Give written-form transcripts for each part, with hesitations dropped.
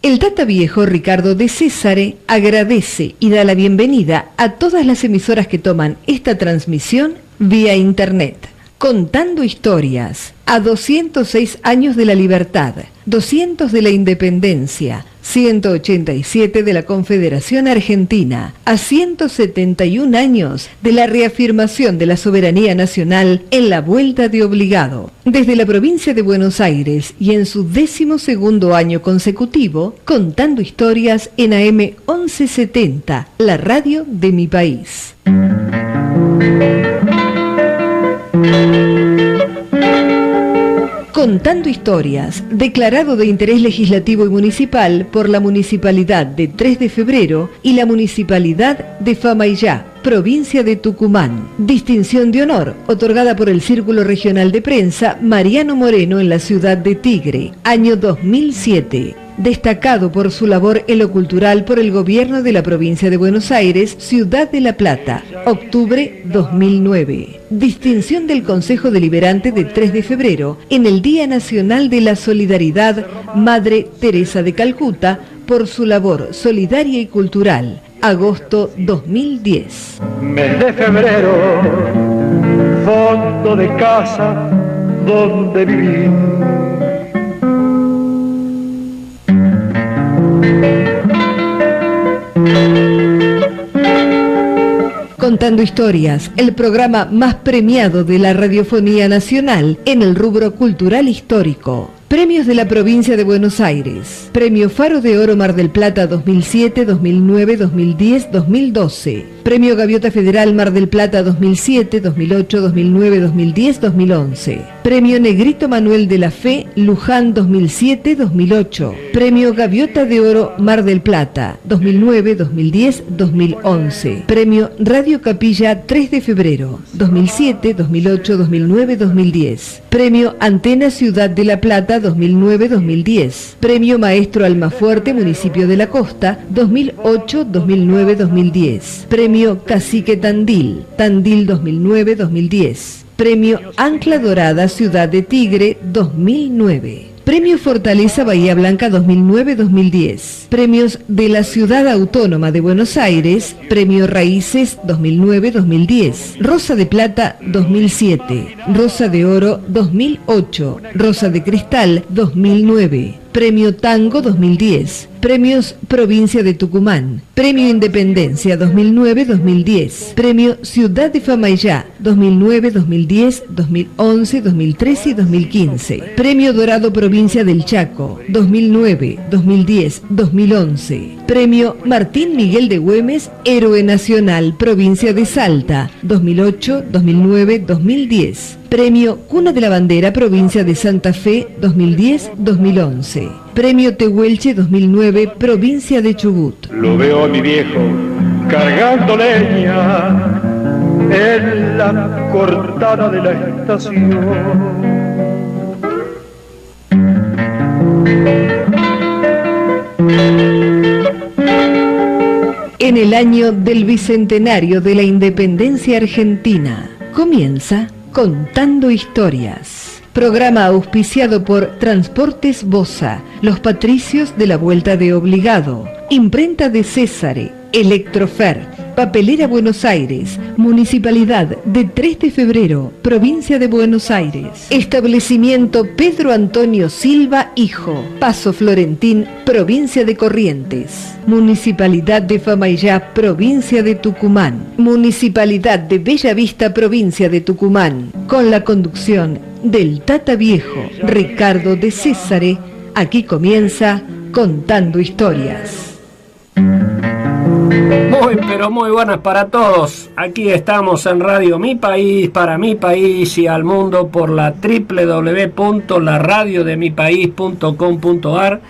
El Tata Viejo Ricardo de Césare agradece y da la bienvenida a todas las emisoras que toman esta transmisión vía internet. Contando historias, a 206 años de la libertad, 200 de la independencia, 187 de la Confederación Argentina, a 171 años de la reafirmación de la soberanía nacional en la Vuelta de Obligado. Desde la provincia de Buenos Aires y en su 12º año consecutivo, contando historias en AM 1170, la radio de mi país. Contando historias, declarado de interés legislativo y municipal por la Municipalidad de 3 de Febrero y la Municipalidad de Famaillá, provincia de Tucumán. Distinción de honor, otorgada por el Círculo Regional de Prensa Mariano Moreno en la ciudad de Tigre, año 2007. Destacado por su labor en lo cultural por el gobierno de la provincia de Buenos Aires, Ciudad de La Plata, octubre 2009. Distinción del Consejo Deliberante de 3 de febrero en el Día Nacional de la Solidaridad, Madre Teresa de Calcuta, por su labor solidaria y cultural, agosto 2010. Mes de febrero, fondo de casa donde viví. Contando historias, el programa más premiado de la radiofonía nacional en el rubro cultural histórico. Premios de la provincia de Buenos Aires. Premio Faro de Oro Mar del Plata 2007, 2009, 2010, 2012. Premio Gaviota Federal Mar del Plata 2007, 2008, 2009, 2010, 2011. Premio Negrito Manuel de la Fe Luján 2007, 2008. Premio Gaviota de Oro Mar del Plata 2009, 2010, 2011. Premio Radio Capilla 3 de febrero 2007, 2008, 2009, 2010. Premio Antena Ciudad de La Plata 2009-2010. Premio Maestro Almafuerte, Municipio de la Costa, 2008-2009-2010. Premio Cacique Tandil, Tandil 2009-2010. Premio Ancla Dorada, Ciudad de Tigre, 2009. Premio Fortaleza Bahía Blanca 2009-2010. Premios de la Ciudad Autónoma de Buenos Aires. Premio Raíces 2009-2010. Rosa de Plata 2007. Rosa de Oro 2008. Rosa de Cristal 2009. Premio Tango 2010. Premios Provincia de Tucumán. Premio Independencia 2009-2010. Premio Ciudad de Famaillá 2009-2010, 2011, 2013 y 2015. Premio Dorado Provincia del Chaco 2009, 2010, 2011. Premio Martín Miguel de Güemes, Héroe Nacional Provincia de Salta 2008, 2009, 2010. Premio Cuna de la Bandera Provincia de Santa Fe 2010-2011. Premio Tehuelche 2009 Provincia de Chubut. Lo veo a mi viejo cargando leña en la cortada de la estación. En el año del Bicentenario de la Independencia Argentina, comienza Contando Historias. Programa auspiciado por Transportes Bosa, Los Patricios de la Vuelta de Obligado, Imprenta de Césare, Electrofer, Papelera Buenos Aires, Municipalidad de 3 de febrero, Provincia de Buenos Aires. Establecimiento Pedro Antonio Silva Hijo, Paso Florentín, Provincia de Corrientes. Municipalidad de Famaillá, Provincia de Tucumán. Municipalidad de Bella Vista, Provincia de Tucumán. Con la conducción del Tata Viejo, Ricardo de Césare, aquí comienza Contando Historias. Muy, pero muy buenas para todos. Aquí estamos en Radio Mi País, para mi país y al mundo por la www.laradiodemipaís.com.ar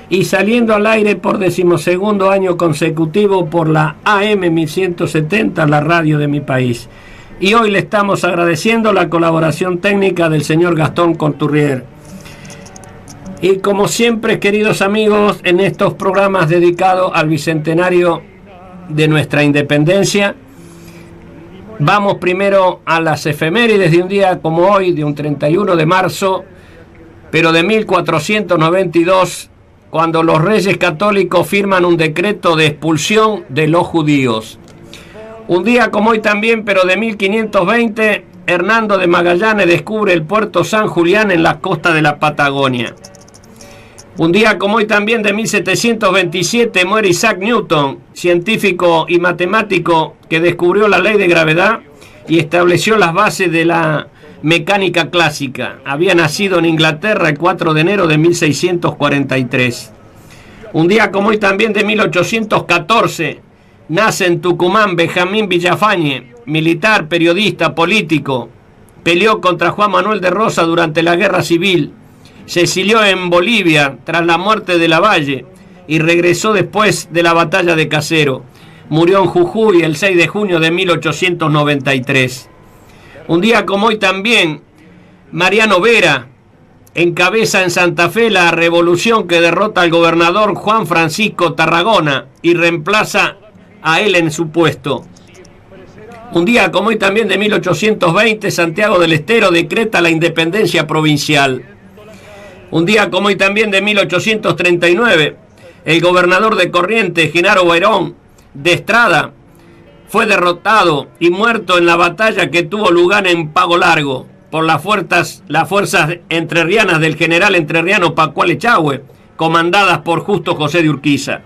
y saliendo al aire por 12º año consecutivo por la AM 1170, la radio de mi país. Y hoy le estamos agradeciendo la colaboración técnica del señor Gastón Conturrier. Y como siempre, queridos amigos, en estos programas dedicados al bicentenario de nuestra independencia, vamos primero a las efemérides de un día como hoy, de un 31 de marzo, pero de 1492, cuando los reyes católicos firman un decreto de expulsión de los judíos. Un día como hoy también, pero de 1520, Hernando de Magallanes descubre el puerto San Julián en la costa de la Patagonia. Un día como hoy también, de 1727, muere Isaac Newton, científico y matemático que descubrió la ley de gravedad y estableció las bases de la mecánica clásica. Había nacido en Inglaterra el 4 de enero de 1643. Un día como hoy también, de 1814, nace en Tucumán Benjamín Villafañe, militar, periodista, político. Peleó contra Juan Manuel de Rosas durante la Guerra Civil. Se exilió en Bolivia tras la muerte de Lavalle y regresó después de la batalla de Caseros. Murió en Jujuy el 6 de junio de 1893. Un día como hoy también, Mariano Vera encabeza en Santa Fe la revolución que derrota al gobernador Juan Francisco Tarragona y reemplaza a él en su puesto. Un día como hoy también, de 1820, Santiago del Estero decreta la independencia provincial. Un día como hoy también, de 1839, el gobernador de Corrientes, Genaro Bayrón de Estrada, fue derrotado y muerto en la batalla que tuvo lugar en Pago Largo por las fuerzas entrerrianas del general entrerriano Pascual Echagüe, comandadas por Justo José de Urquiza.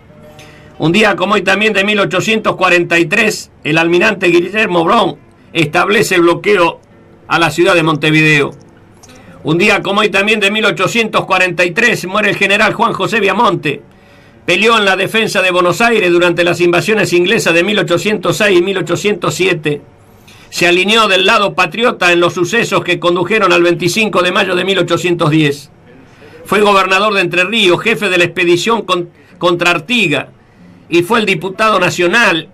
Un día como hoy también, de 1843, el almirante Guillermo Brown establece el bloqueo a la ciudad de Montevideo. Un día como hoy también, de 1843, muere el general Juan José Viamonte. Peleó en la defensa de Buenos Aires durante las invasiones inglesas de 1806 y 1807. Se alineó del lado patriota en los sucesos que condujeron al 25 de mayo de 1810. Fue gobernador de Entre Ríos, jefe de la expedición contra Artigas, y fue el diputado nacional,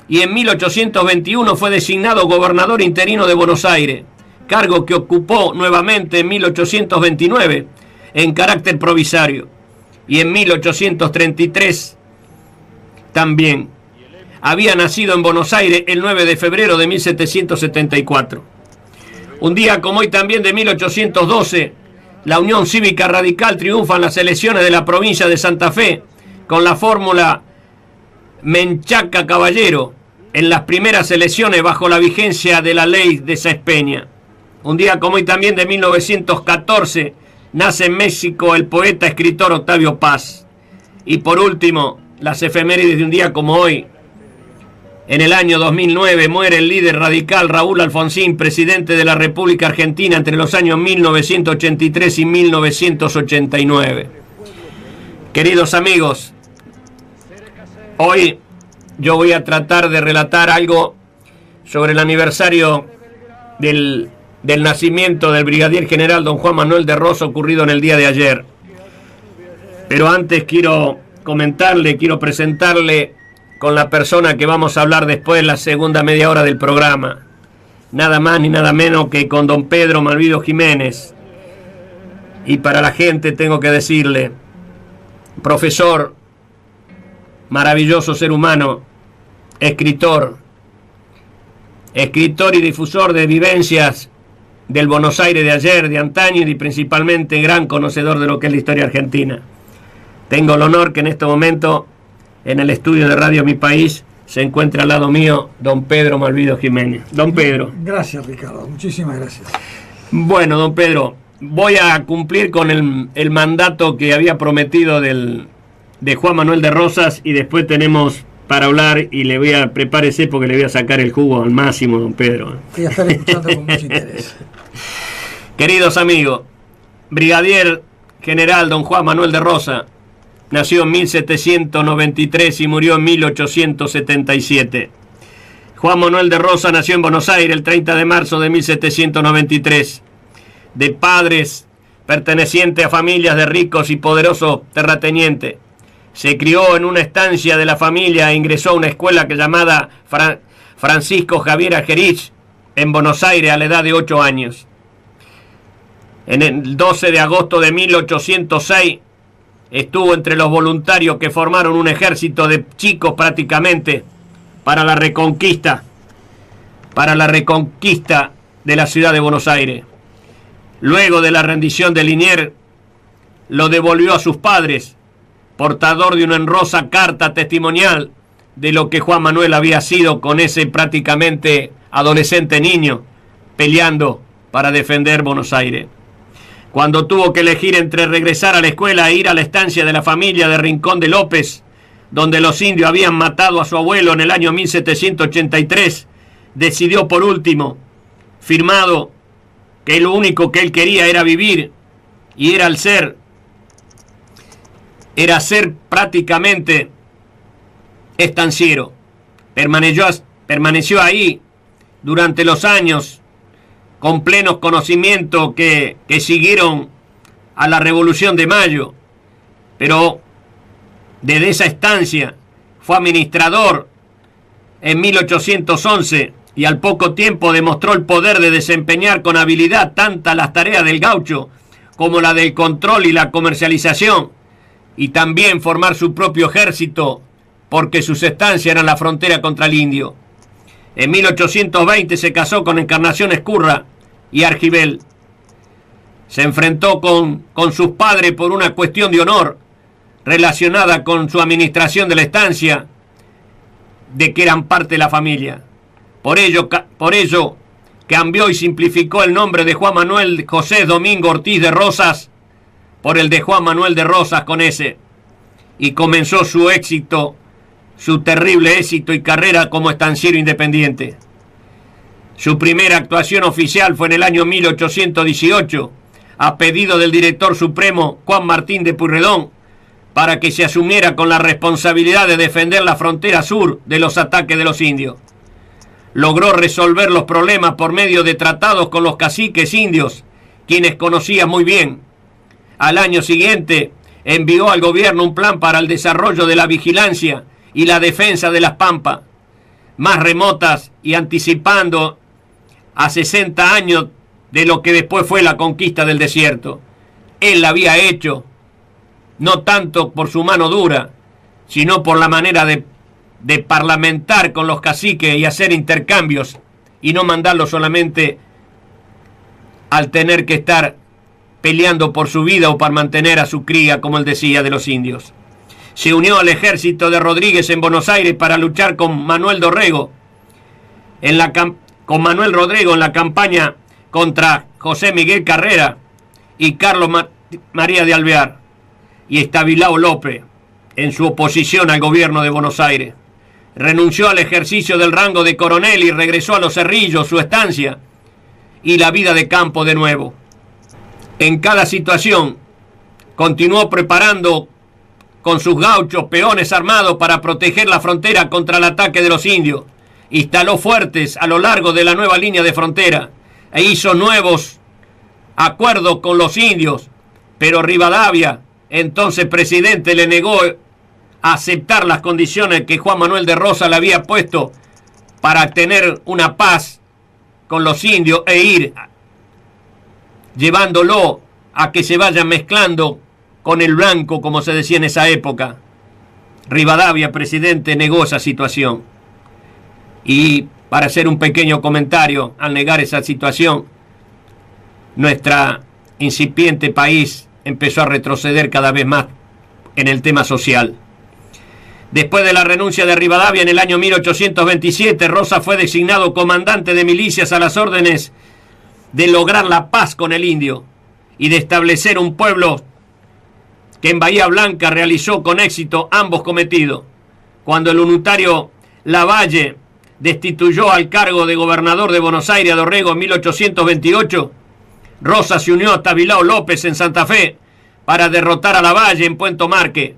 y en 1821 fue designado gobernador interino de Buenos Aires, cargo que ocupó nuevamente en 1829 en carácter provisorio, y en 1833 también. Había nacido en Buenos Aires el 9 de febrero de 1774. Un día como hoy también, de 1812, la Unión Cívica Radical triunfa en las elecciones de la provincia de Santa Fe con la fórmula Menchaca Caballero en las primeras elecciones bajo la vigencia de la ley de Sáenz Peña. Un día como hoy también, de 1914, nace en México el poeta escritor Octavio Paz. Y por último, las efemérides de un día como hoy. En el año 2009 muere el líder radical Raúl Alfonsín, presidente de la República Argentina entre los años 1983 y 1989. Queridos amigos, hoy yo voy a tratar de relatar algo sobre el aniversario del nacimiento del brigadier general don Juan Manuel de Rosas, ocurrido en el día de ayer. Pero antes quiero presentarle con la persona que vamos a hablar después, la segunda media hora del programa. Nada más ni nada menos que con don Pedro Malvido Jiménez. Y para la gente tengo que decirle, profesor, maravilloso ser humano, escritor y difusor de vivencias del Buenos Aires de ayer, de antaño, y principalmente gran conocedor de lo que es la historia argentina. Tengo el honor que en este momento, en el estudio de Radio Mi País, se encuentra al lado mío don Pedro Malvido Jiménez. Don Pedro. Gracias, Ricardo, muchísimas gracias. Bueno, don Pedro, voy a cumplir con el mandato que había prometido de Juan Manuel de Rosas, y después tenemos para hablar, y prepárese porque le voy a sacar el jugo al máximo, don Pedro. Voy a estar escuchando con mucho interés. Queridos amigos, brigadier general don Juan Manuel de Rosas nació en 1793 y murió en 1877. Juan Manuel de Rosas nació en Buenos Aires el 30 de marzo de 1793, de padres pertenecientes a familias de ricos y poderosos terratenientes. Se crió en una estancia de la familia e ingresó a una escuela llamada Francisco Javier Agerich en Buenos Aires a la edad de 8 años. En el 12 de agosto de 1806 estuvo entre los voluntarios que formaron un ejército de chicos prácticamente para la reconquista de la ciudad de Buenos Aires. Luego de la rendición de Liniers, lo devolvió a sus padres portador de una honrosa carta testimonial de lo que Juan Manuel había sido con ese prácticamente adolescente niño peleando para defender Buenos Aires. Cuando tuvo que elegir entre regresar a la escuela e ir a la estancia de la familia de Rincón de López, donde los indios habían matado a su abuelo en el año 1783, decidió por último, firmado que lo único que él quería era vivir y era ser prácticamente estanciero. Permaneció ahí durante los años con plenos conocimientos que siguieron a la Revolución de Mayo, pero desde esa estancia fue administrador en 1811 y al poco tiempo demostró el poder de desempeñar con habilidad tantas las tareas del gaucho como la del control y la comercialización, y también formar su propio ejército, porque sus estancias eran la frontera contra el indio. En 1820 se casó con Encarnación Escurra y Argibel. Se enfrentó con sus padres por una cuestión de honor relacionada con su administración de la estancia, de que eran parte de la familia. Por ello cambió y simplificó el nombre de Juan Manuel José Domingo Ortiz de Rosas por el de Juan Manuel de Rosas con S, y comenzó su terrible éxito y carrera como estanciero independiente. Su primera actuación oficial fue en el año 1818, a pedido del director supremo Juan Martín de Pueyrredón, para que se asumiera con la responsabilidad de defender la frontera sur de los ataques de los indios. Logró resolver los problemas por medio de tratados con los caciques indios, quienes conocía muy bien. Al año siguiente envió al gobierno un plan para el desarrollo de la vigilancia y la defensa de las pampas más remotas, y anticipando a 60 años de lo que después fue la conquista del desierto. Él la había hecho, no tanto por su mano dura, sino por la manera de parlamentar con los caciques y hacer intercambios, y no mandarlo solamente al tener que estar peleando por su vida o para mantener a su cría, como él decía, de los indios. Se unió al ejército de Rodríguez en Buenos Aires para luchar con Manuel Dorrego en la campaña contra José Miguel Carrera y Carlos María de Alvear, y Estabilao López en su oposición al gobierno de Buenos Aires. Renunció al ejercicio del rango de coronel y regresó a Los Cerrillos, su estancia, y la vida de campo de nuevo. En cada situación continuó preparando con sus gauchos peones armados para proteger la frontera contra el ataque de los indios. Instaló fuertes a lo largo de la nueva línea de frontera e hizo nuevos acuerdos con los indios, pero Rivadavia, entonces presidente, le negó a aceptar las condiciones que Juan Manuel de Rosas le había puesto para tener una paz con los indios e ir llevándolo a que se vayan mezclando con el blanco, como se decía en esa época. Rivadavia, presidente, negó esa situación. Y para hacer un pequeño comentario, al negar esa situación, nuestra incipiente país empezó a retroceder cada vez más en el tema social. Después de la renuncia de Rivadavia en el año 1827, Rosas fue designado comandante de milicias a las órdenes de lograr la paz con el indio y de establecer un pueblo, que en Bahía Blanca realizó con éxito ambos cometidos. Cuando el unitario Lavalle destituyó al cargo de gobernador de Buenos Aires a Dorrego en 1828, Rosas se unió a Estabilao López en Santa Fe para derrotar a Lavalle en Puerto Marque,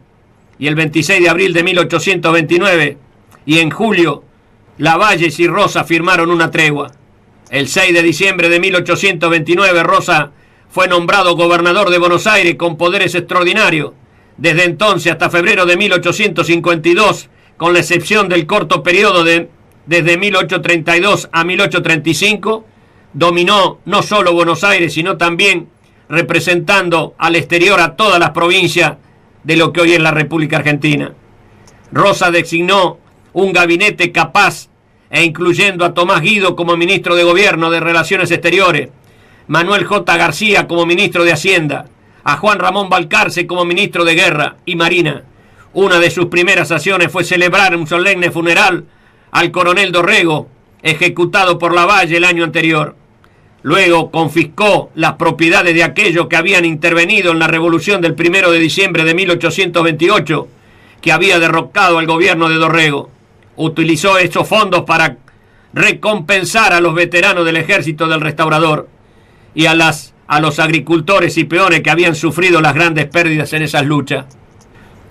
y el 26 de abril de 1829 y en julio Lavalle y Rosas firmaron una tregua. El 6 de diciembre de 1829 Rosas fue nombrado gobernador de Buenos Aires con poderes extraordinarios. Desde entonces hasta febrero de 1852, con la excepción del corto periodo desde 1832 a 1835, dominó no solo Buenos Aires, sino también representando al exterior a todas las provincias de lo que hoy es la República Argentina. Rosas designó un gabinete capaz e incluyendo a Tomás Guido como ministro de Gobierno de Relaciones Exteriores, Manuel J. García como ministro de Hacienda, a Juan Ramón Balcarce como ministro de Guerra y Marina, Una de sus primeras acciones fue celebrar un solemne funeral al coronel Dorrego, ejecutado por Lavalle el año anterior. Luego confiscó las propiedades de aquellos que habían intervenido en la revolución del 1 de diciembre de 1828, que había derrocado al gobierno de Dorrego. Utilizó esos fondos para recompensar a los veteranos del ejército del Restaurador y a los agricultores y peones que habían sufrido las grandes pérdidas en esas luchas.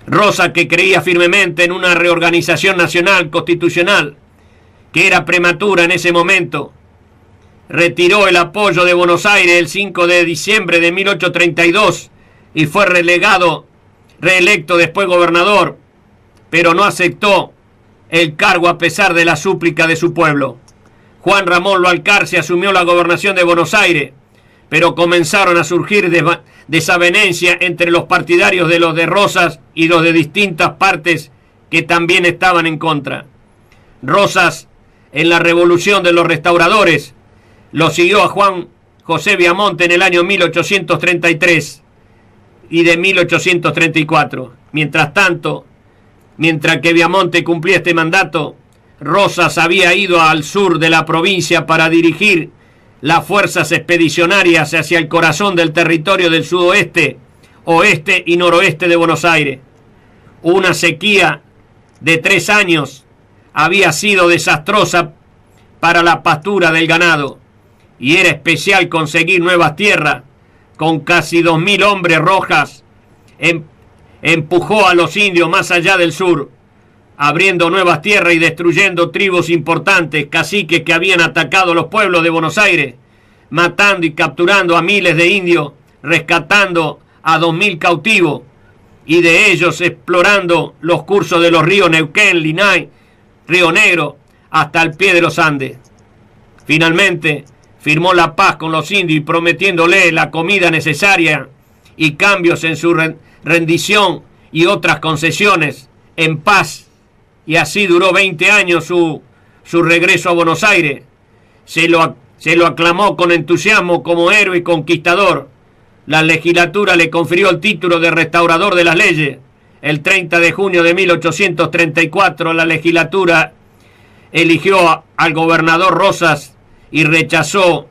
Rosas, que creía firmemente en una reorganización nacional constitucional, que era prematura en ese momento, retiró el apoyo de Buenos Aires el 5 de diciembre de 1832 y fue reelecto después gobernador, pero no aceptó el cargo a pesar de la súplica de su pueblo. Juan Ramón Balcarce asumió la gobernación de Buenos Aires, pero comenzaron a surgir desavenencias entre los partidarios de los de Rosas y los de distintas partes que también estaban en contra. Rosas, en la revolución de los restauradores, lo siguió a Juan José Viamonte en el año 1833 y de 1834. Mientras tanto, mientras que Viamonte cumplía este mandato, Rosas había ido al sur de la provincia para dirigir las fuerzas expedicionarias hacia el corazón del territorio del sudoeste, oeste y noroeste de Buenos Aires. Una sequía de 3 años había sido desastrosa para la pastura del ganado, y era especial conseguir nuevas tierras. Con casi 2.000 hombres, Rojas empujó a los indios más allá del sur, abriendo nuevas tierras y destruyendo tribus importantes, caciques que habían atacado los pueblos de Buenos Aires, matando y capturando a miles de indios, rescatando a 2.000 cautivos, y de ellos explorando los cursos de los ríos Neuquén, Linay, Río Negro, hasta el pie de los Andes. Finalmente, firmó la paz con los indios y prometiéndole la comida necesaria y cambios en su rendición y otras concesiones en paz, y así duró 20 años su regreso a Buenos Aires. Se lo aclamó con entusiasmo como héroe y conquistador. La legislatura le confirió el título de restaurador de las leyes. El 30 de junio de 1834 la legislatura eligió al gobernador Rosas y rechazó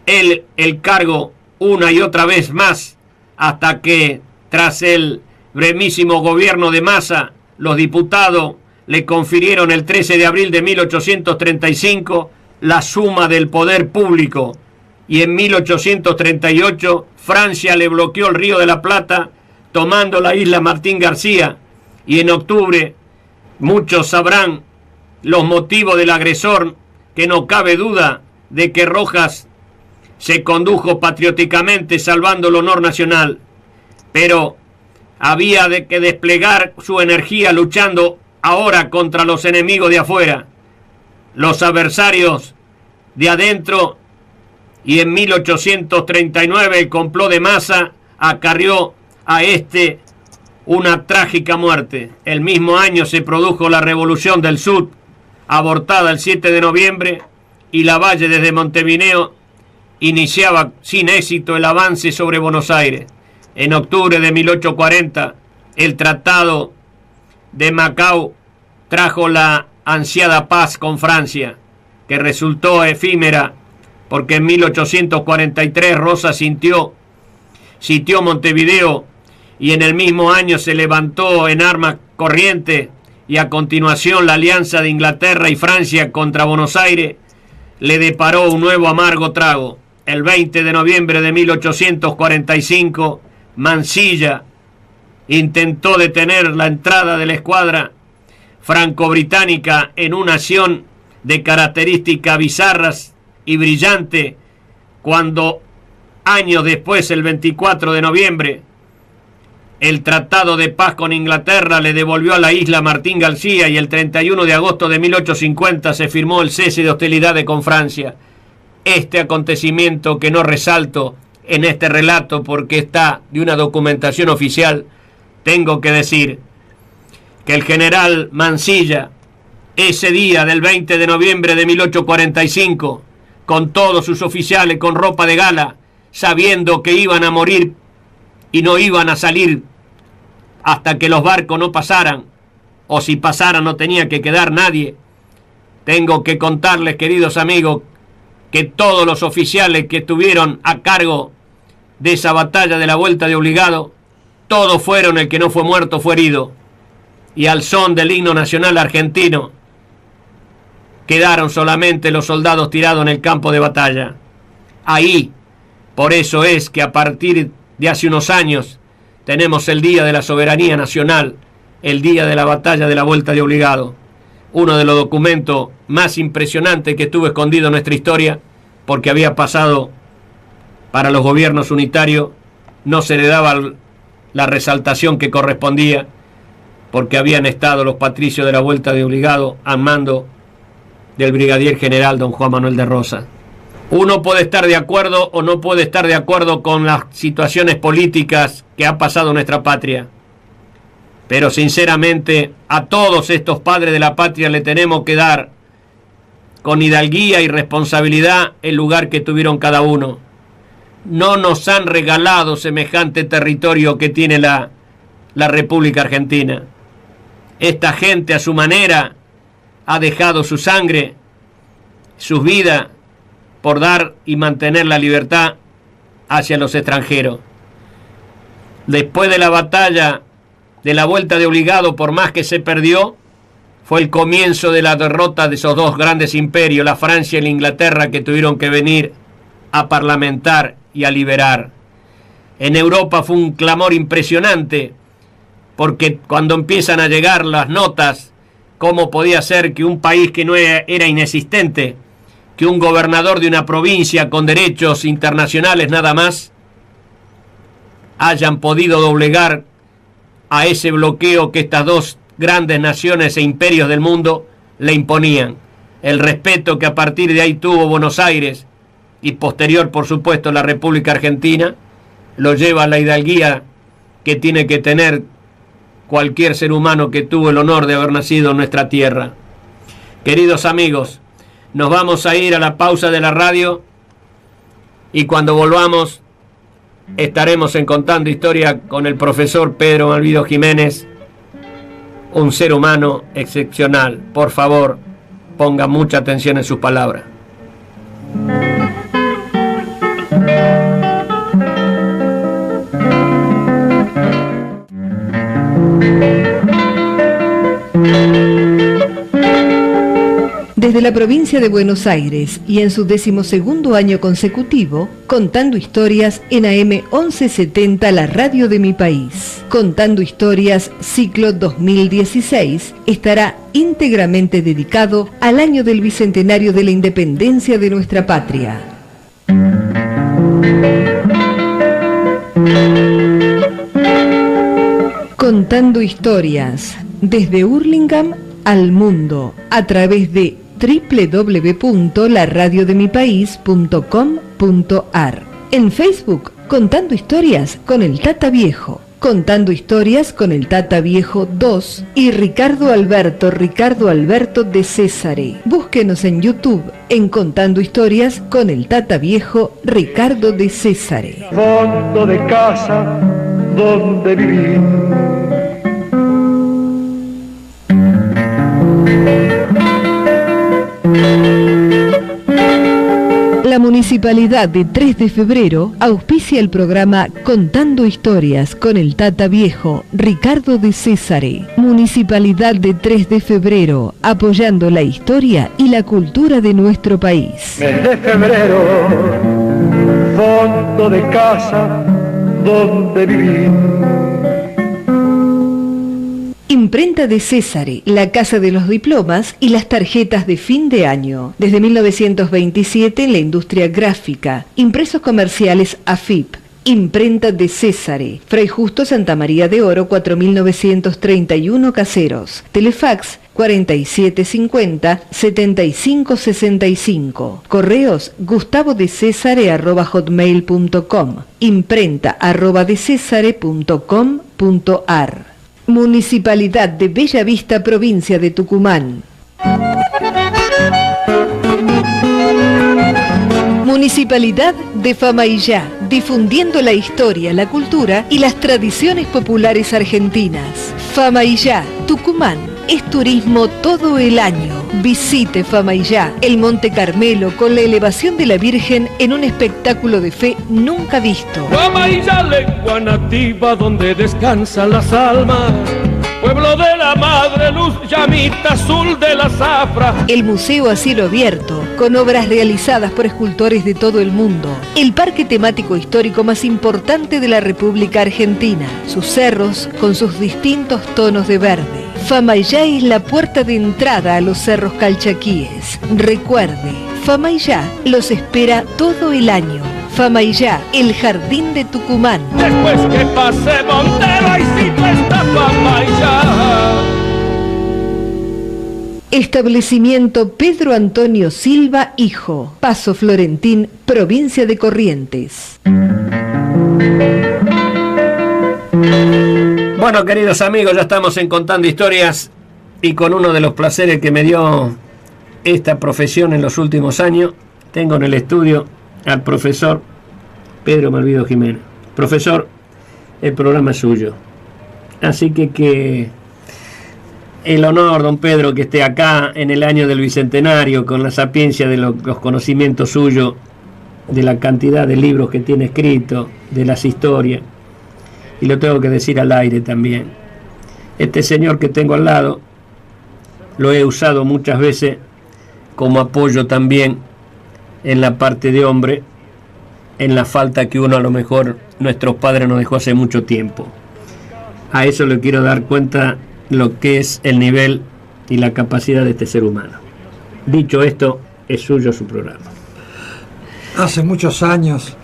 el cargo una y otra vez más, hasta que, tras el brevísimo gobierno de Massa, los diputados le confirieron el 13 de abril de 1835 la suma del poder público, y en 1838 Francia le bloqueó el Río de la Plata, tomando la isla Martín García, y en octubre muchos sabrán los motivos del agresor, que no cabe duda de que Rojas se condujo patrióticamente salvando el honor nacional, pero había que desplegar su energía luchando ahora contra los enemigos de afuera, los adversarios de adentro, y en 1839 el complot de Massa acarrió a una trágica muerte. El mismo año se produjo la Revolución del Sur, abortada el 7 de noviembre, y Lavalle desde Montevideo iniciaba sin éxito el avance sobre Buenos Aires. En octubre de 1840, el Tratado de Macao trajo la ansiada paz con Francia, que resultó efímera porque en 1843 Rosas sitió Montevideo, y en el mismo año se levantó en armas Corrientes, y a continuación la alianza de Inglaterra y Francia contra Buenos Aires le deparó un nuevo amargo trago. El 20 de noviembre de 1845, Mansilla intentó detener la entrada de la escuadra franco-británica en una acción de características bizarras y brillante, cuando años después, el 24 de noviembre, el Tratado de Paz con Inglaterra le devolvió a la isla Martín García, y el 31 de agosto de 1850 se firmó el cese de hostilidades con Francia. Este acontecimiento, que no resalto en este relato porque está de una documentación oficial, tengo que decir que el general Mansilla, ese día del 20 de noviembre de 1845, con todos sus oficiales con ropa de gala, sabiendo que iban a morir y no iban a salir hasta que los barcos no pasaran, o si pasaran no tenía que quedar nadie. Tengo que contarles, queridos amigos, que todos los oficiales que estuvieron a cargo de esa batalla de la Vuelta de Obligado, todos fueron, el que no fue muerto fue herido, y al son del himno nacional argentino quedaron solamente los soldados tirados en el campo de batalla. Ahí, por eso es que a partir de hace unos años tenemos el Día de la Soberanía Nacional, el Día de la Batalla de la Vuelta de Obligado, uno de los documentos más impresionantes que estuvo escondido en nuestra historia, porque había pasado para los gobiernos unitarios, no se le daba la resaltación que correspondía, porque habían estado los patricios de la Vuelta de Obligado al mando del brigadier general don Juan Manuel de Rosas. Uno puede estar de acuerdo o no puede estar de acuerdo con las situaciones políticas que ha pasado en nuestra patria, pero sinceramente a todos estos padres de la patria le tenemos que dar con hidalguía y responsabilidad el lugar que tuvieron cada uno. No nos han regalado semejante territorio que tiene la República Argentina. Esta gente a su manera ha dejado su sangre, sus vidas, por dar y mantener la libertad hacia los extranjeros. Después de la batalla de la Vuelta de Obligado, por más que se perdió, fue el comienzo de la derrota de esos dos grandes imperios, la Francia y la Inglaterra, que tuvieron que venir a parlamentar y a liberar. En Europa fue un clamor impresionante, porque cuando empiezan a llegar las notas, ¿cómo podía ser que un país que no era inexistente, que un gobernador de una provincia con derechos internacionales nada más, hayan podido doblegar a ese bloqueo que estas dos grandes naciones e imperios del mundo le imponían? El respeto que a partir de ahí tuvo Buenos Aires y posterior, por supuesto, la República Argentina, lo lleva a la hidalguía que tiene que tener cualquier ser humano que tuvo el honor de haber nacido en nuestra tierra. Queridos amigos, nos vamos a ir a la pausa de la radio y cuando volvamos estaremos en Contando Historia con el profesor Pedro Malvido Jiménez, un ser humano excepcional. Por favor, ponga mucha atención en sus palabras. Desde la provincia de Buenos Aires y en su 12º año consecutivo, Contando Historias en AM 1170, la radio de mi país. Contando Historias, ciclo 2016, estará íntegramente dedicado al año del bicentenario de la independencia de nuestra patria. Contando Historias, desde Hurlingham al mundo, a través de www.laradiodemipaís.com.ar. En Facebook, Contando Historias con el Tata Viejo, Contando Historias con el Tata Viejo 2 y Ricardo Alberto de Césare. Búsquenos en YouTube en Contando Historias con el Tata Viejo Ricardo de Césare. Fondo de casa donde viví. La Municipalidad de 3 de Febrero auspicia el programa Contando Historias con el Tata Viejo Ricardo de Césare. Municipalidad de 3 de Febrero, apoyando la historia y la cultura de nuestro país. Mes de febrero, fondo de casa donde viví. Imprenta de Césare, la casa de los diplomas y las tarjetas de fin de año. Desde 1927 en la industria gráfica. Impresos comerciales AFIP. Imprenta de Césare. Fray Justo Santa María de Oro 4931 Caseros. Telefax 4750-7565. Correos gustavodecesare@hotmail.com. Imprenta@decesare.com.ar. Municipalidad de Bella Vista, provincia de Tucumán. Municipalidad de Famaillá, difundiendo la historia, la cultura y las tradiciones populares argentinas. Famaillá, Tucumán, es turismo todo el año. Visite Famaillá, el Monte Carmelo, con la elevación de la Virgen en un espectáculo de fe nunca visto. Famaillá, lengua nativa donde descansan las almas. Pueblo de la madre luz, llamita azul de la zafra. El museo a cielo abierto, con obras realizadas por escultores de todo el mundo. El parque temático histórico más importante de la República Argentina. Sus cerros con sus distintos tonos de verde. Famaillá es la puerta de entrada a los cerros calchaquíes. Recuerde, Famaillá los espera todo el año. Famaillá, el jardín de Tucumán. Después que pase Montero, ahí sí no está Famaillá. Establecimiento Pedro Antonio Silva, hijo. Paso Florentín, provincia de Corrientes. Bueno, queridos amigos, ya estamos en Contando Historias y con uno de los placeres que me dio esta profesión en los últimos años, tengo en el estudio al profesor Pedro Malvido Jiménez. Profesor, el programa es suyo. Así que el honor, don Pedro, que esté acá en el año del Bicentenario con la sapiencia de los conocimientos suyos, de la cantidad de libros que tiene escrito, de las historias. Y lo tengo que decir al aire también. Este señor que tengo al lado, lo he usado muchas veces como apoyo también en la parte de hombre, en la falta que uno a lo mejor nuestros padres nos dejó hace mucho tiempo. A eso le quiero dar cuenta lo que es el nivel y la capacidad de este ser humano. Dicho esto, es suyo su programa. Hace muchos años,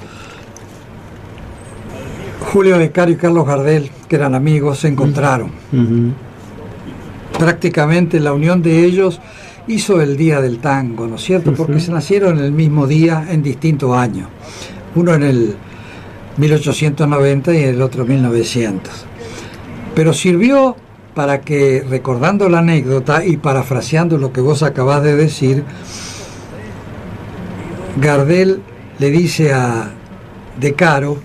Julio De Caro y Carlos Gardel, que eran amigos, se encontraron. Prácticamente la unión de ellos hizo el Día del Tango, ¿no es cierto? Porque se nacieron en el mismo día en distintos años. Uno en el 1890 y el otro 1900. Pero sirvió para que, recordando la anécdota y parafraseando lo que vos acabás de decir, Gardel le dice a De Caro: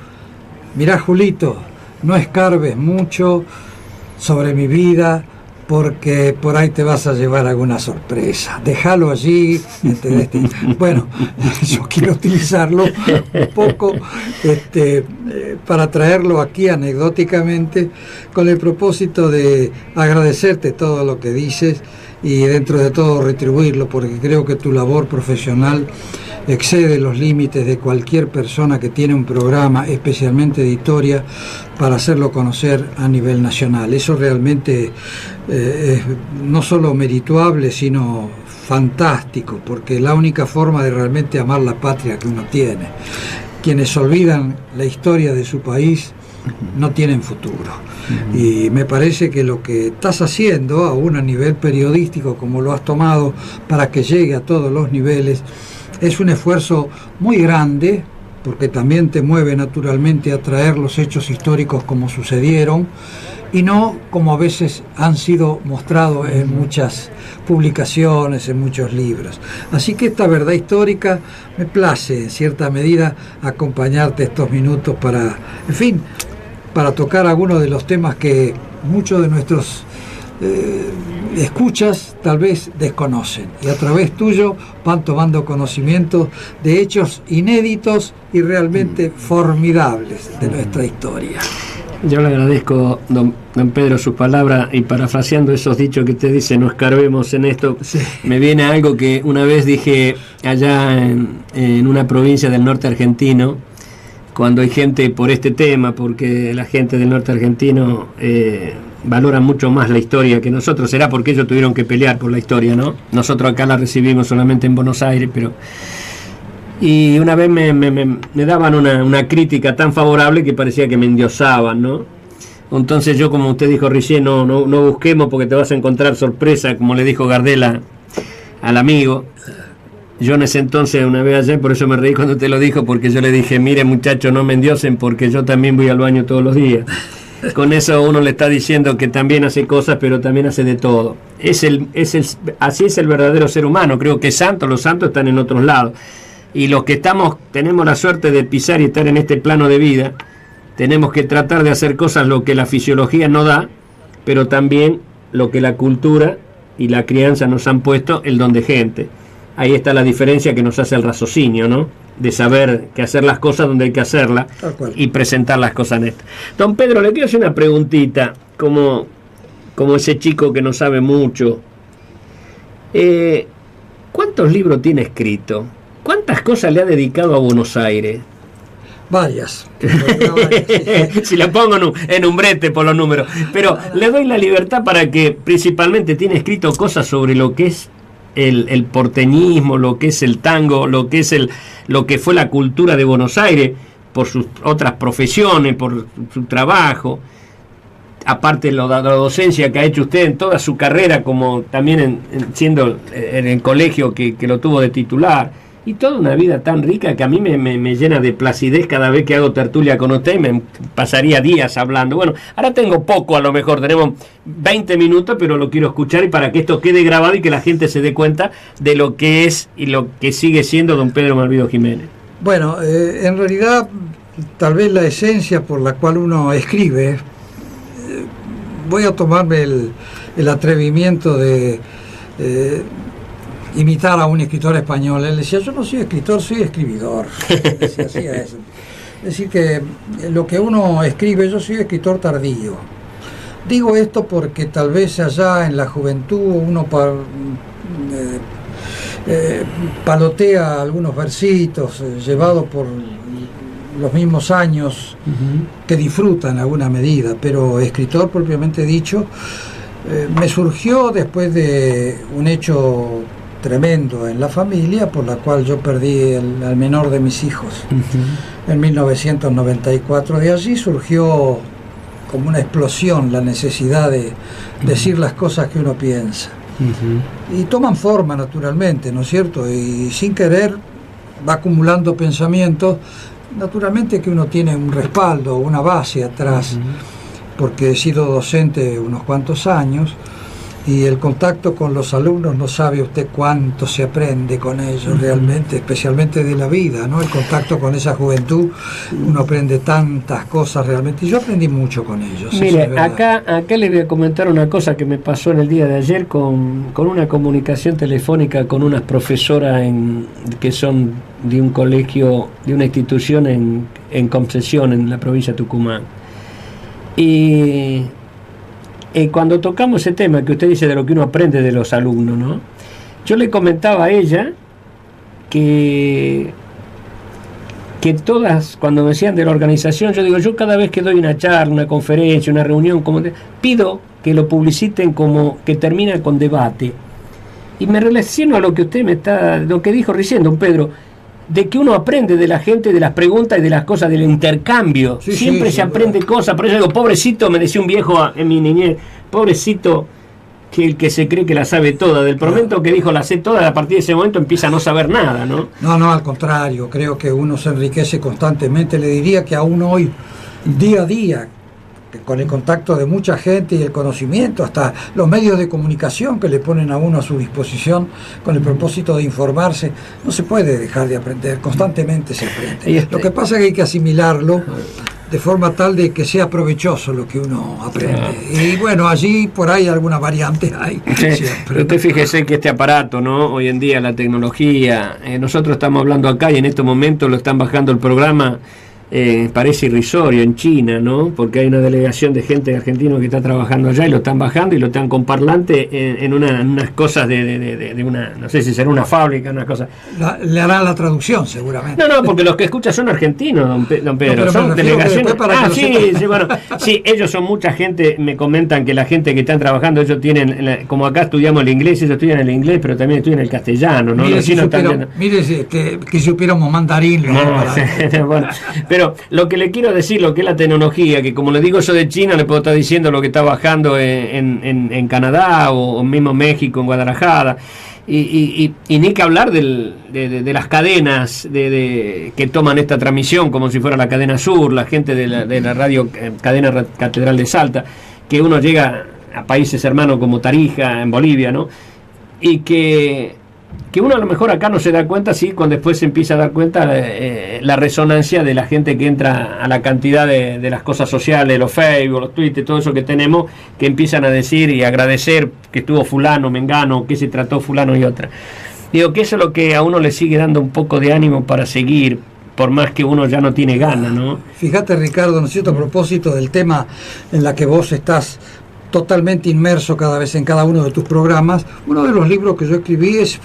mirá, Julito, no escarbes mucho sobre mi vida porque por ahí te vas a llevar alguna sorpresa. Déjalo allí. Bueno, yo quiero utilizarlo un poco para traerlo aquí anecdóticamente con el propósito de agradecerte todo lo que dices y dentro de todo retribuirlo, porque creo que tu labor profesional excede los límites de cualquier persona que tiene un programa, especialmente de historia, para hacerlo conocer a nivel nacional. Eso realmente es no solo merituable, sino fantástico, porque es la única forma de realmente amar la patria que uno tiene. Quienes olvidan la historia de su país no tienen futuro. Y me parece que lo que estás haciendo, aún a nivel periodístico, como lo has tomado para que llegue a todos los niveles, es un esfuerzo muy grande, porque también te mueve naturalmente a traer los hechos históricos como sucedieron y no como a veces han sido mostrados en muchas publicaciones, en muchos libros. Así que esta verdad histórica me place en cierta medida acompañarte estos minutos para, en fin, para tocar algunos de los temas que muchos de nuestros escuchas tal vez desconocen, y a través tuyo van tomando conocimiento de hechos inéditos y realmente formidables de nuestra historia. Yo le agradezco, don Pedro, sus palabras, y parafraseando esos dichos que te dice, no escarbemos en esto, sí. Me viene algo que una vez dije allá en una provincia del norte argentino, cuando hay gente por este tema, porque la gente del norte argentino valora mucho más la historia que nosotros. Será porque ellos tuvieron que pelear por la historia, ¿no? Nosotros acá la recibimos solamente en Buenos Aires, pero... Y una vez me daban una crítica tan favorable que parecía que me endiosaban, ¿no? Entonces yo, como usted dijo recién, no busquemos porque te vas a encontrar sorpresa, como le dijo Gardel al amigo. Yo en ese entonces, una vez ayer, por eso me reí cuando te lo dijo, porque yo le dije, mire muchachos, no me endiosen porque yo también voy al baño todos los días. Con eso uno le está diciendo que también hace cosas, pero también hace de todo. Así es el verdadero ser humano. Creo que los santos están en otros lados. Y los que tenemos la suerte de pisar y estar en este plano de vida, tenemos que tratar de hacer cosas lo que la fisiología no da, pero también lo que la cultura y la crianza nos han puesto, el don de gente. Ahí está la diferencia que nos hace el raciocinio, ¿no? De saber que hacer las cosas donde hay que hacerlas y presentar las cosas en esto. Don Pedro, le quiero hacer una preguntita, como ese chico que no sabe mucho. ¿Cuántos libros tiene escrito? ¿Cuántas cosas le ha dedicado a Buenos Aires? Varias. Si la pongo en un brete por los números. Pero le doy la libertad para que principalmente tiene escrito cosas sobre lo que es el porteñismo, lo que es el tango, lo que fue la cultura de Buenos Aires, por sus otras profesiones, por su trabajo, aparte de la docencia que ha hecho usted en toda su carrera, como también siendo en el colegio que lo tuvo de titular, y toda una vida tan rica que a mí me llena de placidez cada vez que hago tertulia con usted. Me pasaría días hablando. Bueno, ahora tengo poco, a lo mejor tenemos 20 minutos, pero lo quiero escuchar y para que esto quede grabado y que la gente se dé cuenta de lo que es y lo que sigue siendo don Pedro Malvido Jiménez. Bueno, en realidad tal vez la esencia por la cual uno escribe, voy a tomarme el atrevimiento de imitar a un escritor español. Él decía: yo no soy escritor, soy escribidor. Decía así a eso. Es decir, que lo que uno escribe, yo soy escritor tardío. Digo esto porque tal vez allá en la juventud uno palotea algunos versitos llevados por los mismos años que disfruta en alguna medida, pero escritor propiamente dicho me surgió después de un hecho tremendo en la familia, por la cual yo perdí al menor de mis hijos en 1994. De allí surgió como una explosión la necesidad de decir las cosas que uno piensa. Y toman forma naturalmente, ¿no es cierto? Y sin querer va acumulando pensamientos. Naturalmente que uno tiene un respaldo, una base atrás, porque he sido docente unos cuantos años, y el contacto con los alumnos, no sabe usted cuánto se aprende con ellos realmente, especialmente de la vida, ¿no? El contacto con esa juventud, uno aprende tantas cosas realmente, y yo aprendí mucho con ellos. Mire, acá le voy a comentar una cosa que me pasó en el día de ayer con una comunicación telefónica con unas profesoras que son de un colegio, de una institución en Concepción, en la provincia de Tucumán. Y cuando tocamos ese tema que usted dice de lo que uno aprende de los alumnos, ¿no? Yo le comentaba a ella que todas, cuando me decían de la organización, yo cada vez que doy una charla, una conferencia, una reunión, pido que lo publiciten como que termina con debate. Y me relaciono a lo que usted lo que dijo recién, don Pedro, de que uno aprende de la gente, de las preguntas y de las cosas, del intercambio. Siempre se aprende cosas. Por eso digo, pobrecito, me decía un viejo en mi niñez, pobrecito que el que se cree que la sabe toda. Del momento que dijo la sé toda, a partir de ese momento empieza a no saber nada, ¿no? No, al contrario, creo que uno se enriquece constantemente. Le diría que aún hoy, día a día, con el contacto de mucha gente y el conocimiento, hasta los medios de comunicación que le ponen a uno a su disposición con el propósito de informarse, no se puede dejar de aprender, constantemente se aprende. Lo que pasa es que hay que asimilarlo de forma tal de que sea provechoso lo que uno aprende. Y bueno, allí por ahí algunas variantes hay. Pero usted fíjese que este aparato, ¿no? Hoy en día la tecnología, nosotros estamos hablando acá y en estos momentos lo están bajando el programa. Parece irrisorio en China, ¿no? Porque hay una delegación de gente argentina que está trabajando allá y lo están bajando y lo están con parlante en unas cosas de una, no sé si será una fábrica, una cosa. Le harán la traducción seguramente. No, porque los que escuchan son argentinos, don Pedro. Son delegaciones. Sí, ellos son mucha gente. Me comentan que la gente que están trabajando, ellos tienen, como acá estudiamos el inglés, ellos estudian el inglés, pero también estudian el castellano, ¿no? Mire, que supiéramos mandarín. Bueno, pero lo que le quiero decir, lo que es la tecnología, que como le digo yo de China, le puedo estar diciendo lo que está bajando en Canadá o mismo México, en Guadalajara, y ni que hablar de las cadenas que toman esta transmisión como si fuera la cadena Sur, la gente de la radio cadena Catedral de Salta, que uno llega a países hermanos como Tarija, en Bolivia, ¿no? Y que que uno a lo mejor acá no se da cuenta, sí, cuando después se empieza a dar cuenta la resonancia de la gente que entra a la cantidad de las cosas sociales, los Facebook, los Twitter, todo eso que tenemos, que empiezan a decir y agradecer que estuvo fulano, mengano, que se trató fulano y otra. Digo que eso es lo que a uno le sigue dando un poco de ánimo para seguir, por más que uno ya no tiene ganas, ¿no? Fíjate, Ricardo, ¿no es cierto?, a propósito del tema en la que vos estás totalmente inmerso cada vez en cada uno de tus programas, uno de los libros que yo escribí es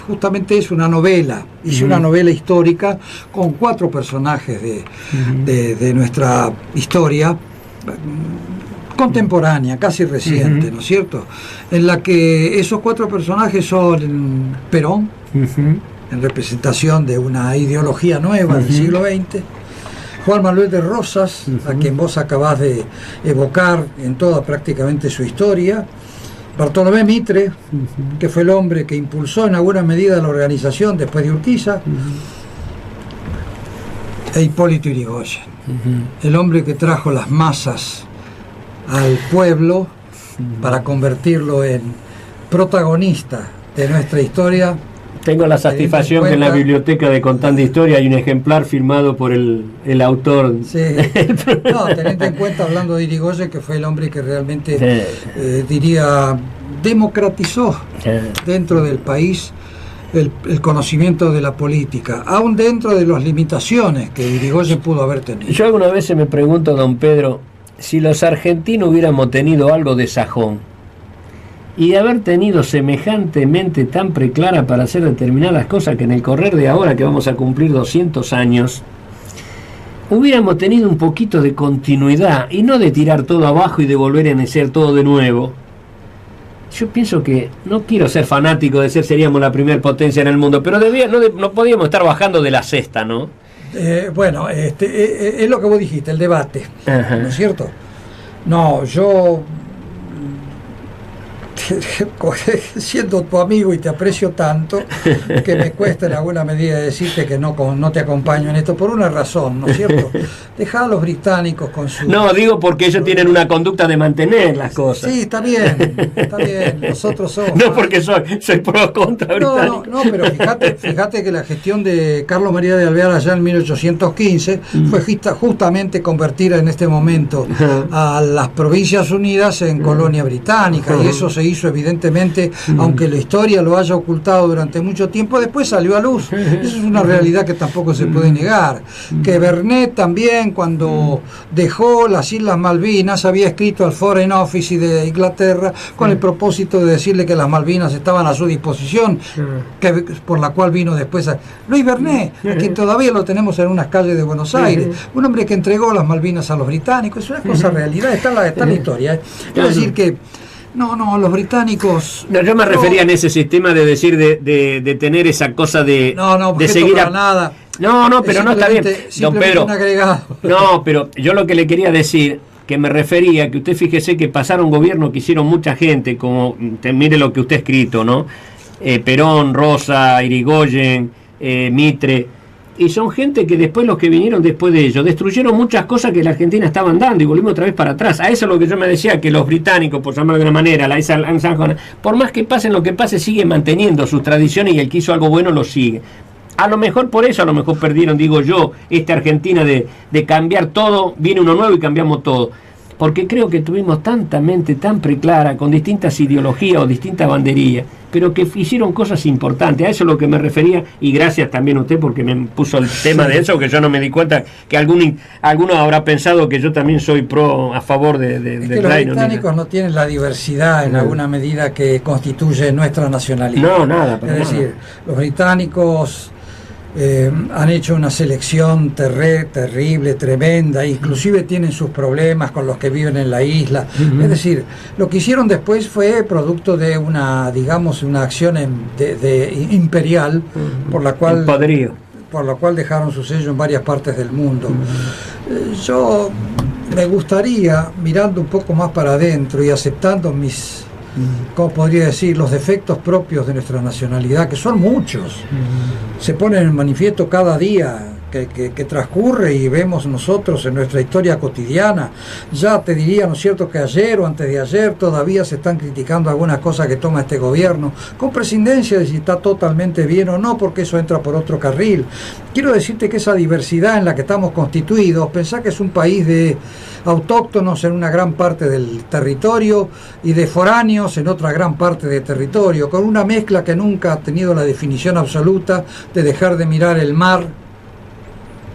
una novela, hice una novela histórica con 4 personajes de nuestra historia contemporánea, casi reciente, ¿no es cierto?, en la que esos 4 personajes son Perón, en representación de una ideología nueva del siglo XX, Juan Manuel de Rosas, a quien vos acabás de evocar en toda prácticamente su historia, Bartolomé Mitre, que fue el hombre que impulsó en alguna medida la organización después de Urquiza, e Hipólito Yrigoyen, el hombre que trajo las masas al pueblo para convertirlo en protagonista de nuestra historia. Tengo la satisfacción que en la biblioteca de Contando Historia hay un ejemplar firmado por el autor. Sí. No, teniendo en cuenta, hablando de Yrigoyen, que fue el hombre que realmente, diría, democratizó dentro del país el conocimiento de la política, aún dentro de las limitaciones que Yrigoyen pudo haber tenido. Yo alguna vez me pregunto, don Pedro, si los argentinos hubiéramos tenido algo de sajón, y de haber tenido semejantemente tan preclara para hacer determinadas cosas, que en el correr de ahora, que vamos a cumplir 200 años, hubiéramos tenido un poquito de continuidad, y no de tirar todo abajo y de volver a nacer todo de nuevo. Yo pienso que, no quiero ser fanático de ser seríamos la primera potencia en el mundo, pero no podíamos estar bajando de la cesta, ¿no? Bueno, es lo que vos dijiste, el debate, ¿no es cierto? No, yo... siendo tu amigo y te aprecio tanto, que me cuesta en alguna medida decirte que no te acompaño en esto por una razón, ¿no es cierto? Dejá a los británicos con su... No, digo porque ellos tienen una conducta de mantener las cosas. Sí, está bien, nosotros somos... No porque soy pro contra británico. No, pero fíjate que la gestión de Carlos María de Alvear allá en 1815 fue justamente convertir en este momento a las Provincias Unidas en colonia británica, y eso se hizo evidentemente, aunque la historia lo haya ocultado durante mucho tiempo, después salió a luz. Eso es una realidad que tampoco se puede negar. Que Bernet también, cuando dejó las Islas Malvinas, había escrito al Foreign Office de Inglaterra con el propósito de decirle que las Malvinas estaban a su disposición, por la cual vino después Luis Bernet, a quien todavía lo tenemos en unas calles de Buenos Aires, un hombre que entregó las Malvinas a los británicos. Es una cosa realidad, está en la historia. Es decir que no, los británicos... No, yo me refería en ese sistema de decir, de tener esa cosa de seguir a nada. No, pero no está bien, don Pedro. No, pero yo lo que le quería decir, que me refería, que usted fíjese que pasaron gobiernos que hicieron mucha gente, como, mire lo que usted ha escrito, ¿no? Perón, Rosa, Yrigoyen, Mitre... Y son gente que después, los que vinieron después de ellos, destruyeron muchas cosas que la Argentina estaban dando, y volvimos otra vez para atrás. A eso es lo que yo me decía, que los británicos, por llamarlo de una manera, la Isla Sanjona, por más que pasen lo que pase, siguen manteniendo sus tradiciones, y el que hizo algo bueno lo sigue. A lo mejor por eso, perdieron, digo yo, esta Argentina de cambiar todo, viene uno nuevo y cambiamos todo. Porque creo que tuvimos tanta mente tan preclara, con distintas ideologías o distintas banderías, pero que hicieron cosas importantes. A eso es lo que me refería, y gracias también a usted porque me puso el tema de eso, que yo no me di cuenta, que alguno habrá pensado que yo también soy a favor del reino. Los británicos no tienen la diversidad en alguna medida que constituye nuestra nacionalidad. No, nada. Es decir, los británicos... han hecho una selección terrible, tremenda, inclusive tienen sus problemas con los que viven en la isla. Es decir, lo que hicieron después fue producto de una acción imperial, por la cual dejaron su sello en varias partes del mundo. Yo me gustaría, mirando un poco más para adentro y aceptando ¿cómo podría decir?, los defectos propios de nuestra nacionalidad, que son muchos, se ponen en manifiesto cada día que transcurre y vemos nosotros en nuestra historia cotidiana. Ya te diría, ¿no es cierto?, que ayer o antes de ayer todavía se están criticando algunas cosas que toma este gobierno, con prescindencia de si está totalmente bien o no, porque eso entra por otro carril. Quiero decirte que esa diversidad en la que estamos constituidos, pensá que es un país de autóctonos en una gran parte del territorio y de foráneos en otra gran parte del territorio, con una mezcla que nunca ha tenido la definición absoluta de dejar de mirar el mar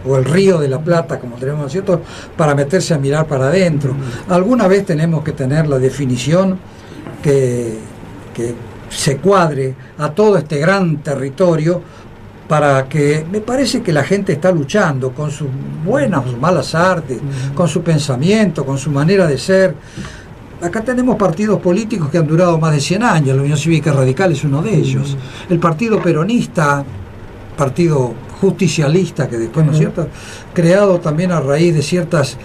o el río de la Plata, como tenemos, ¿cierto?, para meterse a mirar para adentro. Alguna vez tenemos que tener la definición que se cuadre a todo este gran territorio, para que, me parece que la gente está luchando con sus buenas o malas artes, con su pensamiento, con su manera de ser. Acá tenemos partidos políticos que han durado más de 100 años, la Unión Cívica Radical es uno de ellos. El Partido Peronista, partido justicialista, que después, ¿no es cierto?, creado también a raíz de ciertas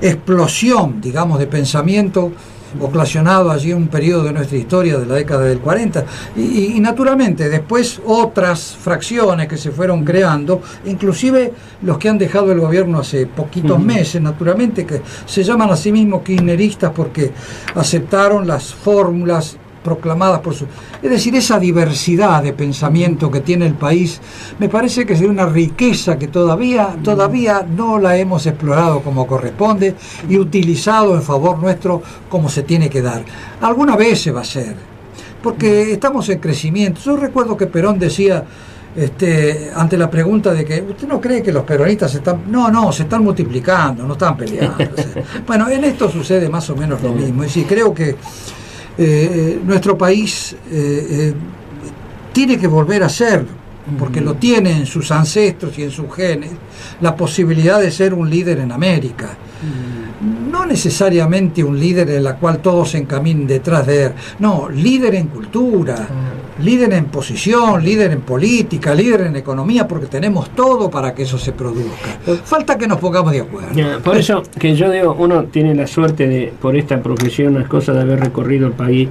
explosión, digamos, de pensamiento ocasionado allí en un periodo de nuestra historia de la década del 40 y naturalmente después otras fracciones que se fueron creando, inclusive los que han dejado el gobierno hace poquitos meses, naturalmente, que se llaman a sí mismos kirchneristas porque aceptaron las fórmulas proclamadas por su... Es decir, esa diversidad de pensamiento que tiene el país, me parece que es de una riqueza que todavía no la hemos explorado como corresponde y utilizado en favor nuestro como se tiene que dar. Alguna vez se va a hacer, porque estamos en crecimiento. Yo recuerdo que Perón decía, ante la pregunta de que ¿usted no cree que los peronistas se están multiplicando, no están peleando? Bueno, en esto sucede más o menos lo mismo. Es decir, creo que nuestro país tiene que volver a ser, porque lo tiene en sus ancestros y en sus genes, la posibilidad de ser un líder en América. No necesariamente un líder en la cual todos se encaminen detrás de él, no, líder en cultura, líder en posición, líder en política, líder en economía, porque tenemos todo para que eso se produzca. Falta que nos pongamos de acuerdo. Por eso que yo digo, uno tiene la suerte de, por esta profesión, las cosas de haber recorrido el país,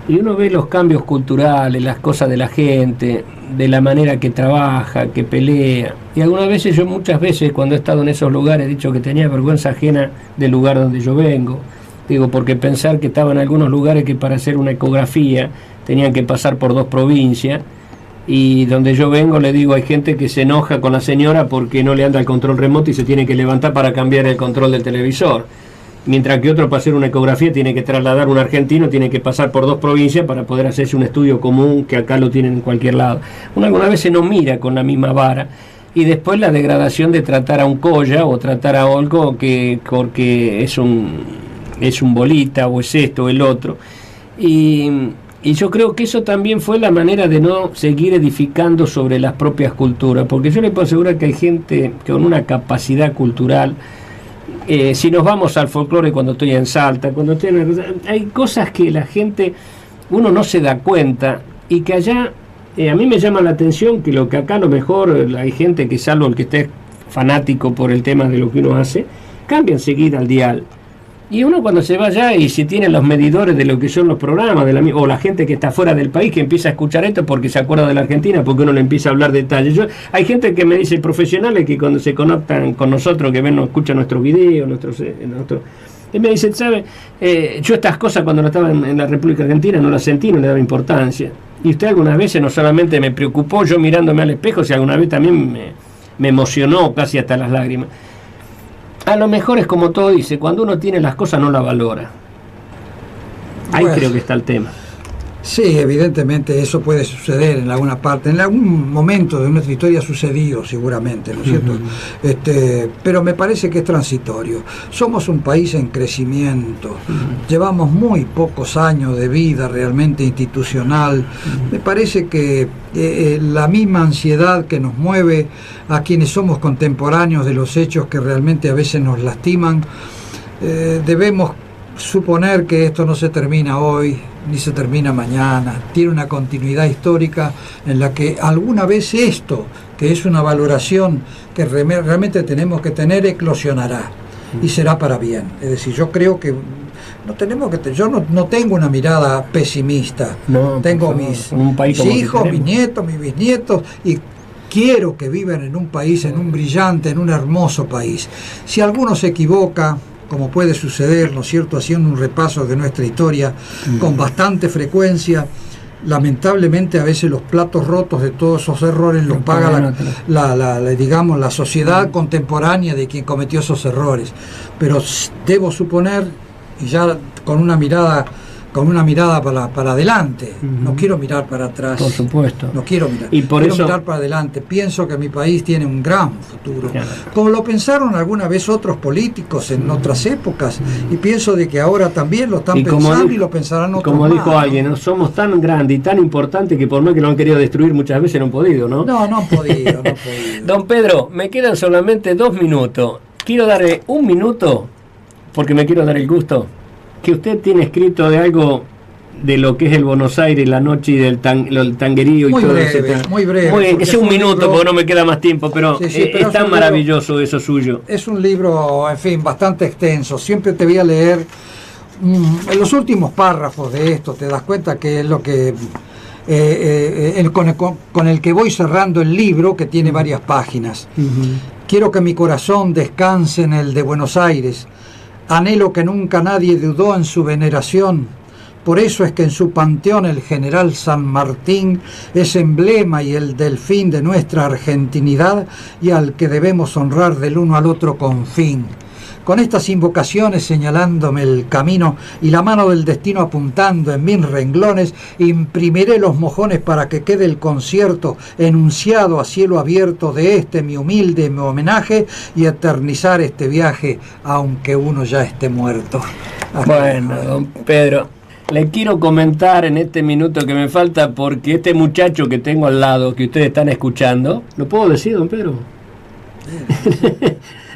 y uno ve los cambios culturales, las cosas de la gente, de la manera que trabaja, que pelea. Y algunas veces, muchas veces cuando he estado en esos lugares, he dicho que tenía vergüenza ajena del lugar donde yo vengo. Digo, porque pensar que estaba en algunos lugares que para hacer una ecografía tenían que pasar por 2 provincias, y donde yo vengo, le digo, hay gente que se enoja con la señora porque no le anda el control remoto y se tiene que levantar para cambiar el control del televisor. Mientras que otro, para hacer una ecografía, tiene que trasladar un argentino, tiene que pasar por 2 provincias para poder hacerse un estudio común, que acá lo tienen en cualquier lado. Uno alguna vez se no mira con la misma vara, y después la degradación de tratar a un colla o tratar a algo que porque es un bolita o es esto o el otro. Y yo creo que eso también fue la manera de no seguir edificando sobre las propias culturas, porque yo le puedo asegurar que hay gente con una capacidad cultural. Si nos vamos al folclore, cuando estoy en Salta, hay cosas que la gente, uno no se da cuenta, y que allá, a mí me llama la atención que lo que acá a lo mejor hay gente que, salvo el que esté fanático por el tema de lo que uno hace, cambia enseguida al dial. Y uno cuando se va allá y si tiene los medidores de lo que son los programas, o la gente que está fuera del país que empieza a escuchar esto porque se acuerda de la Argentina, porque uno le empieza a hablar detalles. Hay gente que me dice, profesionales, que cuando se conectan con nosotros, que ven, escuchan nuestros videos, y me dicen, ¿sabe? Yo estas cosas cuando no estaba en la República Argentina no las sentí, no le daba importancia. Y usted algunas veces no solamente me preocupó yo mirándome al espejo, sino alguna vez también me emocionó casi hasta las lágrimas. A lo mejor es como todo dice, cuando uno tiene las cosas no las valora. Ahí pues, creo que está el tema. Sí, evidentemente eso puede suceder en alguna parte, en algún momento de nuestra historia ha sucedido seguramente, ¿no es cierto? Pero me parece que es transitorio. Somos un país en crecimiento, llevamos muy pocos años de vida realmente institucional. Me parece que la misma ansiedad que nos mueve a quienes somos contemporáneos de los hechos que realmente a veces nos lastiman, debemos suponer que esto no se termina hoy ni se termina mañana, tiene una continuidad histórica en la que alguna vez esto, que es una valoración que realmente tenemos que tener, eclosionará y será para bien. Es decir, yo creo que no tenemos que yo no tengo una mirada pesimista, tengo mis hijos, mis nietos, mis bisnietos, y quiero que vivan en un país, en un brillante, en un hermoso país. Si alguno se equivoca, como puede suceder, ¿no es cierto?, haciendo un repaso de nuestra historia con bastante frecuencia, lamentablemente a veces los platos rotos de todos esos errores los paga digamos, la sociedad contemporánea de quien cometió esos errores. Pero debo suponer, y ya con una mirada para adelante, no quiero mirar para atrás. Por supuesto. No quiero mirar. Y por quiero eso mirar para adelante. Pienso que mi país tiene un gran futuro. Claro. Como lo pensaron alguna vez otros políticos en otras épocas, y pienso de que ahora también lo están pensando y lo pensarán otros como más, dijo alguien, ¿no? Somos tan grandes y tan importantes que por más que lo han querido destruir muchas veces no han podido, ¿no? No han podido. Don Pedro, me quedan solamente 2 minutos. Quiero darle 1 minuto, porque me quiero dar el gusto, que usted tiene escrito de algo de lo que es el Buenos Aires, la noche y del tanguerío y muy todo breve, eso. Muy breve. Que sea 1 minuto, porque no me queda más tiempo, pero, pero es tan maravilloso eso suyo. Es un libro, en fin, bastante extenso. Siempre te voy a leer en los últimos párrafos de esto, te das cuenta que es lo que con el que voy cerrando el libro, que tiene varias páginas. Quiero que mi corazón descanse en el de Buenos Aires. Anhelo que nunca nadie dudó en su veneración. Por eso es que en su panteón el general San Martín es emblema y el delfín de nuestra argentinidad, y al que debemos honrar del uno al otro con fin. Con estas invocaciones señalándome el camino y la mano del destino apuntando en mis renglones, imprimiré los mojones para que quede el concierto enunciado a cielo abierto de este mi humilde homenaje, y eternizar este viaje aunque uno ya esté muerto. Bueno, don Pedro, le quiero comentar en este minuto que me falta, porque este muchacho que tengo al lado, que ustedes están escuchando, ¿lo puedo decir, don Pedro?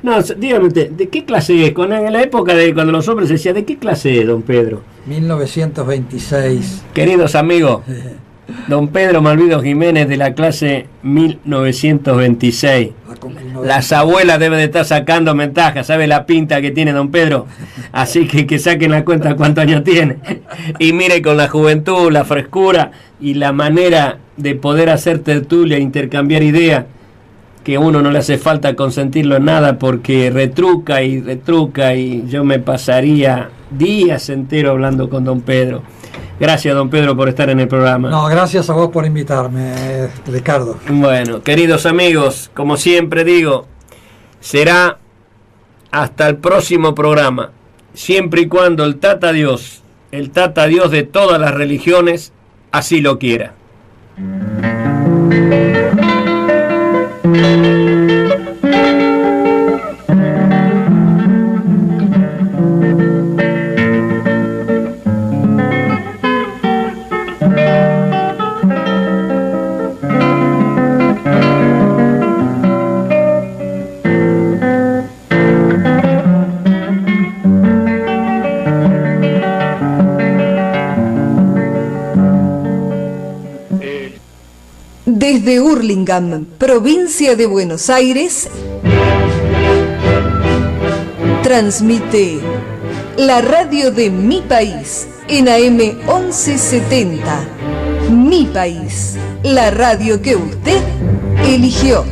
No, dígame usted, ¿de qué clase es? En la época de cuando los hombres decían, ¿de qué clase es, don Pedro? 1926. Queridos amigos, don Pedro Malvido Jiménez, de la clase 1926. Las abuelas deben de estar sacando ventaja, ¿sabe la pinta que tiene don Pedro? Así que saquen la cuenta cuántos años tiene. Y mire, con la juventud, la frescura y la manera de poder hacer tertulia, intercambiar ideas, que a uno no le hace falta consentirlo en nada, porque retruca y yo me pasaría días enteros hablando con don Pedro. Gracias, don Pedro, por estar en el programa. No, gracias a vos por invitarme, Ricardo. Bueno, queridos amigos, como siempre digo, será hasta el próximo programa, siempre y cuando el Tata Dios de todas las religiones, así lo quiera. Desde Hurlingham, provincia de Buenos Aires, transmite la radio de mi país en AM 1170. Mi país, la radio que usted eligió.